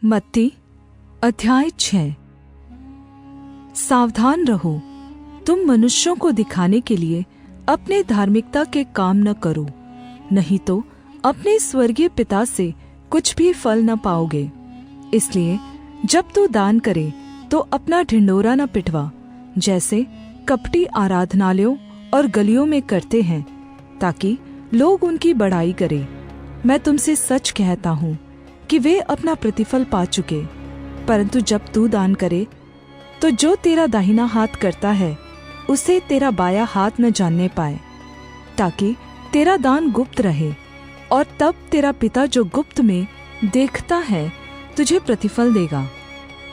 मत्ती अध्याय 6। सावधान रहो, तुम मनुष्यों को दिखाने के लिए अपने धार्मिकता के काम न करो, नहीं तो अपने स्वर्गीय पिता से कुछ भी फल न पाओगे। इसलिए जब तू दान करे तो अपना ढिंढोरा न पिटवा, जैसे कपटी आराधनालयों और गलियों में करते हैं, ताकि लोग उनकी बड़ाई करें। मैं तुमसे सच कहता हूँ कि वे अपना प्रतिफल पा चुके। परंतु जब तू दान करे तो जो तेरा दाहिना हाथ करता है उसे तेरा बायां हाथ न जानने पाए, ताकि तेरा दान गुप्त रहे, और तब तेरा पिता जो गुप्त में देखता है तुझे प्रतिफल देगा।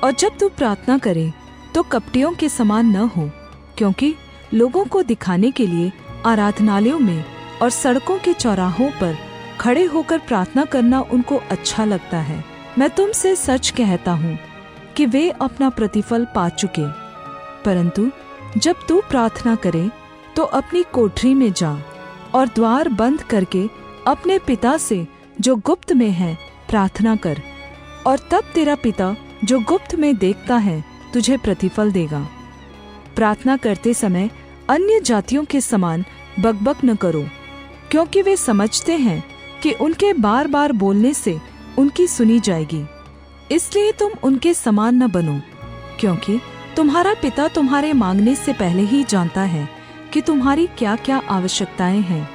और जब तू प्रार्थना करे तो कपटियों के समान न हो, क्योंकि लोगों को दिखाने के लिए आराधनालयों में और सड़कों के चौराहों पर खड़े होकर प्रार्थना करना उनको अच्छा लगता है। मैं तुमसे सच कहता हूँ कि वे अपना प्रतिफल पा चुके। परंतु जब तू प्रार्थना करे तो अपनी कोठरी में जा और द्वार बंद करके अपने पिता से जो गुप्त में है प्रार्थना कर, और तब तेरा पिता जो गुप्त में देखता है तुझे प्रतिफल देगा। प्रार्थना करते समय अन्य जातियों के समान बकबक न करो, क्योंकि वे समझते हैं कि उनके बार बार बोलने से उनकी सुनी जाएगी। इसलिए तुम उनके समान न बनो, क्योंकि तुम्हारा पिता तुम्हारे मांगने से पहले ही जानता है कि तुम्हारी क्या क्या आवश्यकताएं हैं।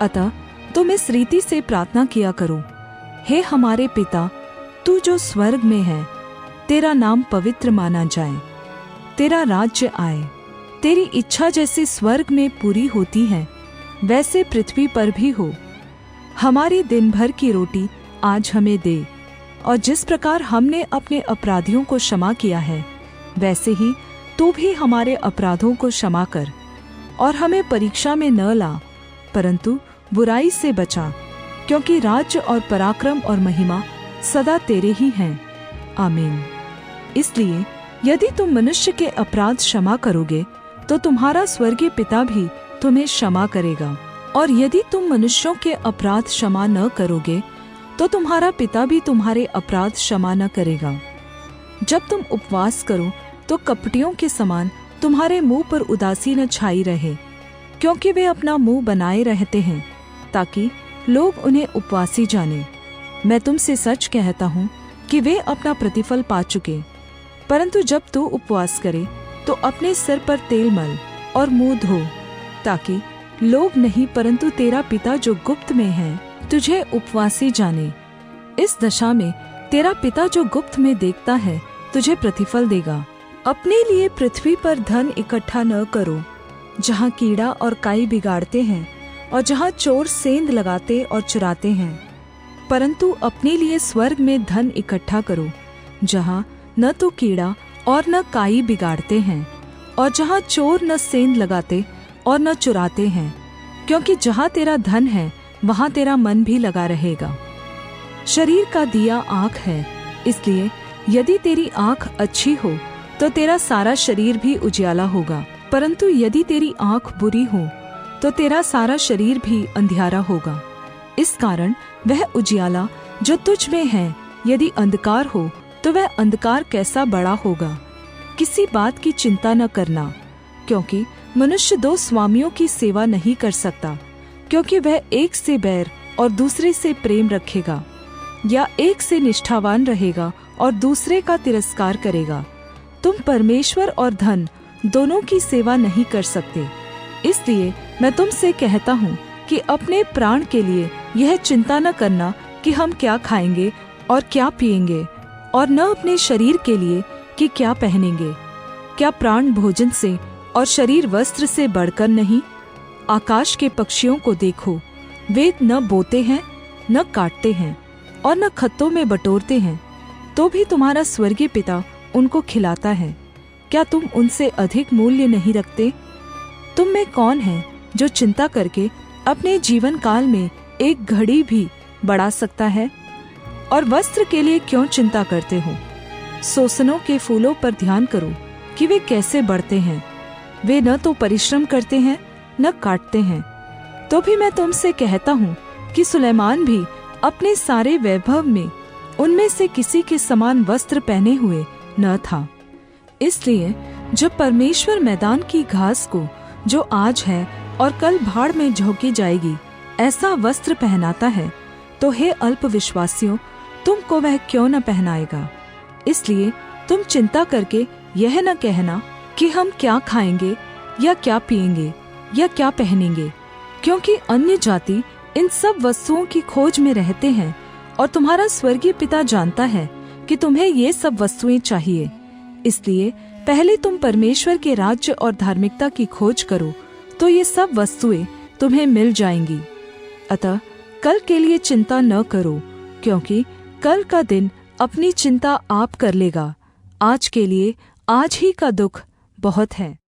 अतः तुम इस रीति से प्रार्थना किया करो: हे हमारे पिता, तू जो स्वर्ग में है, तेरा नाम पवित्र माना जाए, तेरा राज्य आए, तेरी इच्छा जैसे स्वर्ग में पूरी होती है वैसे पृथ्वी पर भी हो। हमारी दिन भर की रोटी आज हमें दे, और जिस प्रकार हमने अपने अपराधियों को क्षमा किया है वैसे ही तू भी हमारे अपराधों को क्षमा कर, और हमें परीक्षा में न ला, परंतु बुराई से बचा, क्योंकि राज्य और पराक्रम और महिमा सदा तेरे ही हैं। आमीन। इसलिए यदि तुम मनुष्य के अपराध क्षमा करोगे तो तुम्हारा स्वर्गीय पिता भी तुम्हें क्षमा करेगा, और यदि तुम मनुष्यों के अपराध क्षमा न करोगे तो तुम्हारा पिता भी तुम्हारे अपराध क्षमा न करेगा। जब तुम उपवास करो तो कपटियों के समान तुम्हारे मुंह पर उदासी न छाई रहे, क्योंकि वे अपना मुंह बनाए रहते हैं ताकि लोग उन्हें उपवासी जाने। मैं तुमसे सच कहता हूँ कि वे अपना प्रतिफल पा चुके। परंतु जब तू उपवास करे तो अपने सिर पर तेल मल और मुंह धो, ताकि लोग नहीं परंतु तेरा पिता जो गुप्त में है तुझे उपवासी जाने। इस दशा में तेरा पिता जो गुप्त में देखता है तुझे प्रतिफल देगा। अपने लिए पृथ्वी पर धन इकट्ठा न करो, जहाँ कीड़ा और काई बिगाड़ते हैं और जहाँ चोर सेंध लगाते और चुराते हैं, परंतु अपने लिए स्वर्ग में धन इकट्ठा करो, जहाँ न तो कीड़ा और न काई बिगाड़ते हैं, और जहाँ चोर न सेंध लगाते और न चुराते हैं, क्योंकि जहाँ तेरा धन है वहाँ तेरा मन भी लगा रहेगा। शरीर का दिया आँख है, इसलिए यदि तेरी आँख अच्छी हो तो तेरा सारा शरीर भी उजियाला होगा, परंतु यदि तेरी आँख बुरी हो तो तेरा सारा शरीर भी अंधियारा होगा। इस कारण वह उजियाला जो तुझ में है यदि अंधकार हो तो वह अंधकार कैसा बड़ा होगा। किसी बात की चिंता न करना, क्योंकि मनुष्य दो स्वामियों की सेवा नहीं कर सकता, क्योंकि वह एक से बैर और दूसरे से प्रेम रखेगा, या एक से निष्ठावान रहेगा और दूसरे का तिरस्कार करेगा। तुम परमेश्वर और धन दोनों की सेवा नहीं कर सकते। इसलिए मैं तुमसे कहता हूँ कि अपने प्राण के लिए यह चिंता न करना कि हम क्या खाएंगे और क्या पिएंगे, और न अपने शरीर के लिए कि क्या पहनेंगे। क्या प्राण भोजन से और शरीर वस्त्र से बढ़कर नहीं? आकाश के पक्षियों को देखो, वे न बोते हैं, न काटते हैं, और न खत्तों में बटोरते हैं, तो भी तुम्हारा स्वर्गीय पिता उनको खिलाता है। क्या तुम उनसे अधिक मूल्य नहीं रखते? तुम में कौन है जो चिंता करके अपने जीवन काल में एक घड़ी भी बढ़ा सकता है? और वस्त्र के लिए क्यों चिंता करते हो? सोसनों के फूलों पर ध्यान करो कि वे कैसे बढ़ते हैं। वे न तो परिश्रम करते हैं न काटते हैं। तो भी मैं तुमसे कहता हूँ कि सुलैमान भी अपने सारे वैभव में उनमें से किसी के समान वस्त्र पहने हुए न था। इसलिए जब परमेश्वर मैदान की घास को, जो आज है और कल भाड़ में झोंकी जाएगी, ऐसा वस्त्र पहनाता है, तो हे अल्प विश्वासियों, तुमको वह क्यों न पहनाएगा। इसलिए तुम चिंता करके यह न कहना कि हम क्या खाएंगे या क्या पिएंगे या क्या पहनेंगे, क्योंकि अन्य जाति इन सब वस्तुओं की खोज में रहते हैं, और तुम्हारा स्वर्गीय पिता जानता है कि तुम्हें ये सब वस्तुएं चाहिए। इसलिए पहले तुम परमेश्वर के राज्य और धार्मिकता की खोज करो, तो ये सब वस्तुएं तुम्हें मिल जाएंगी। अतः कल के लिए चिंता न करो, क्योंकि कल का दिन अपनी चिंता आप कर लेगा। आज के लिए आज ही का दुख बहुत है।